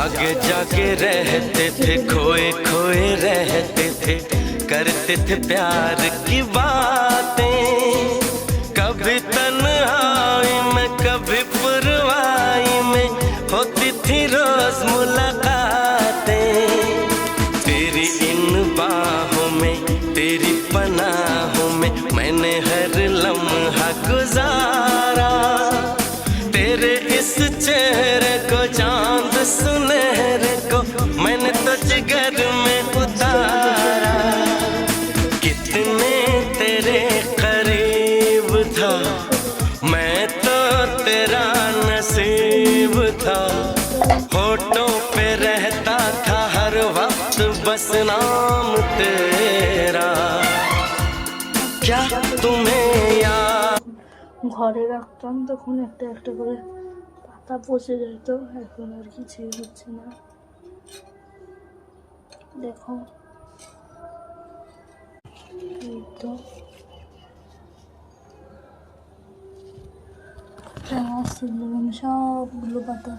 जागे जागे रहते थे, खोए खोए रहते थे, करते थे प्यार की बातें। कभी तन्हाई में कभी पुरवाई में होती थी रोज मुलाकातें। तेरी इन बाहों में तेरी पनाहों में मैंने हर लम्हा गुजारा। तेरे इस चेहरे को चांद सुनहरे को मैंने तो जिगर में उतारा। कितने तेरे करीब था मैं तो तेरा नसीब था। होठों पे रहता था हर वक्त बस नाम तेरा। क्या तुम्हें याद ঘরে রাখতাম তখন একটা একটা করে পাতা পচে যেত, এখন আর কিছুই হচ্ছে না। দেখো এই তো সবগুলো পাতা